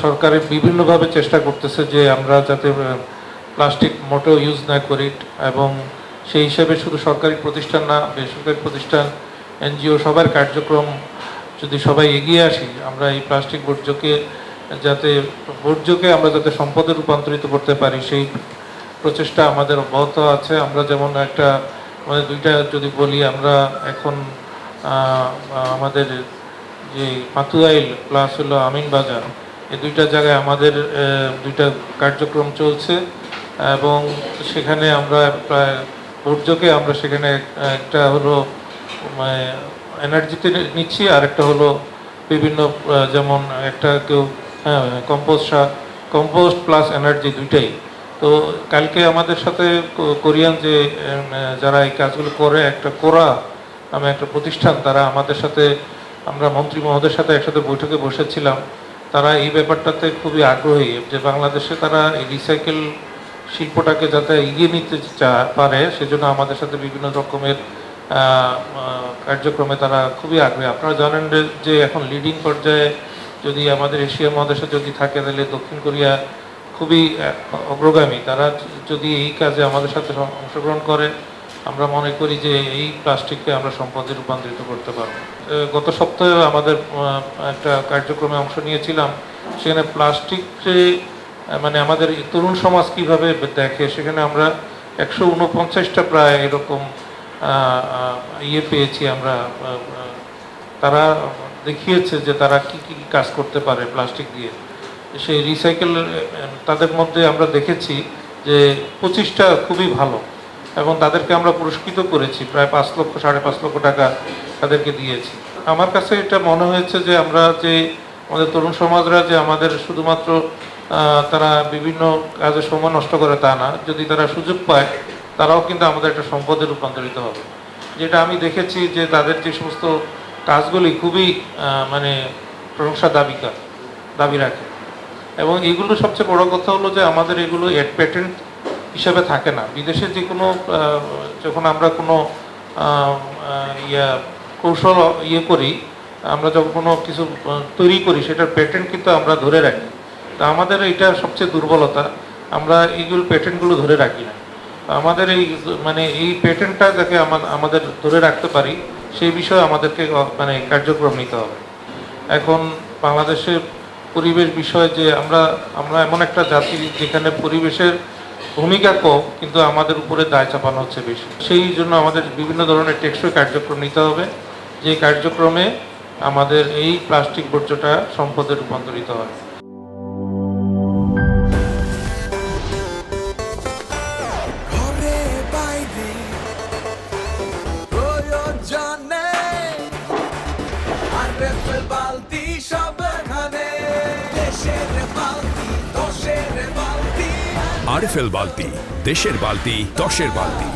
সরকারের বিভিন্নভাবে চেষ্টা করতেছে যে আমরা যাতে প্লাস্টিক মোটেও ইউজ না করি, এবং সেই হিসাবে শুধু সরকারি প্রতিষ্ঠান না, বেসরকারি প্রতিষ্ঠান, এনজিও সবার কার্যক্রম যদি সবাই এগিয়ে আসি, আমরা এই প্লাস্টিক বর্জ্যকে আমরা যাতে সম্পদে রূপান্তরিত করতে পারি, সেই প্রচেষ্টা আমাদের অব্যাহত আছে। আমরা যেমন আমাদের দুইটা যদি বলি, আমরা এখন আমাদের যে মাতুয়াইল প্লাস হলো আমিনবাজার, এই দুইটা জায়গায় আমাদের দুইটা কার্যক্রম চলছে, এবং সেখানে আমরা প্রায় বর্জ্যকে আমরা সেখানে একটা হলো এনার্জিতে নিচ্ছি, আর একটা হলো বিভিন্ন যেমন একটা কেউ কম্পোস্ট প্লাস এনার্জি দুইটাই। তো কালকে আমাদের সাথে কোরিয়ান যে যারা এই কাজগুলো করে, একটা কোরা নামে একটা প্রতিষ্ঠান, তারা আমাদের সাথে, আমরা মন্ত্রী মহোদয়ের সাথে একসাথে বৈঠকে বসেছিলাম। তারা এই ব্যাপারটাতে খুবই আগ্রহী যে বাংলাদেশে তারা এই রিসাইকেল শিল্পটাকে যাতে এগিয়ে নিতে পারে, সেজন্য আমাদের সাথে বিভিন্ন রকমের কার্যক্রমে তারা খুবই আগ্রহী। আপনারা জানেন যে এখন লিডিং পর্যায়ে যদি আমাদের এশিয়া মহাদেশে যদি থাকে, তাহলে দক্ষিণ কোরিয়া খুবই অগ্রগামী। তারা যদি এই কাজে আমাদের সাথে অংশগ্রহণ করে, আমরা মনে করি যে এই প্লাস্টিককে আমরা সম্পদে রূপান্তরিত করতে পারবো। গত সপ্তাহে আমাদের একটা কার্যক্রমে অংশ নিয়েছিলাম, সেখানে প্লাস্টিককে মানে আমাদের তরুণ সমাজ কীভাবে দেখে, সেখানে আমরা 149টা প্রায় এরকম পেয়েছি আমরা। তারা দেখিয়েছে যে তারা কি কি কাজ করতে পারে প্লাস্টিক দিয়ে। সেই রিসাইকেল তাদের মধ্যে আমরা দেখেছি যে 25টা খুবই ভালো, এবং তাদেরকে আমরা পুরস্কৃত করেছি, প্রায় 5 লক্ষ 5.5 লক্ষ টাকা তাদেরকে দিয়েছি। আমার কাছে এটা মনে হয়েছে যে আমরা যে আমাদের তরুণ সমাজরা যে আমাদের শুধুমাত্র তারা বিভিন্ন কাজে সময় নষ্ট করে তা না, যদি তারা সুযোগ পায় তারাও কিন্তু আমাদের একটা সম্পদে রূপান্তরিত হবে। যেটা আমি দেখেছি যে তাদের যে সমস্ত কাজগুলি খুবই মানে প্রশংসা দাবি রাখে, এবং এগুলো সবচেয়ে বড় কথা হলো যে আমাদের এগুলো পেটেন্ট হিসাবে থাকে না। বিদেশে যে কোনো যখন আমরা কোনো কৌশল করি, আমরা যখন কোনো কিছু তৈরি করি, সেটার পেটেন্ট কিন্তু আমরা ধরে রাখি। তা আমাদের এটা সবচেয়ে দুর্বলতা, আমরা এইগুলো পেটেন্টগুলো ধরে রাখি না। আমাদের এই পেটেন্টটা যাতে আমাদের ধরে রাখতে পারি, সেই বিষয়ে আমাদেরকে কার্যক্রম নিতে হবে। এখন বাংলাদেশের পরিবেশ বিষয় যে আমরা এমন একটা জাতি যেখানে পরিবেশের ভূমিকা কম, কিন্তু আমাদের উপরে দায় চাপানো হচ্ছে বেশি। সেই জন্য আমাদের বিভিন্ন ধরনের টেকসই কার্যক্রম নিতে হবে, যে কার্যক্রমে আমাদের এই প্লাস্টিক বর্জ্যটা সম্পদে রূপান্তরিত হয়। আরএফএল বালতি, দেশের বালতি, দশের বালতি।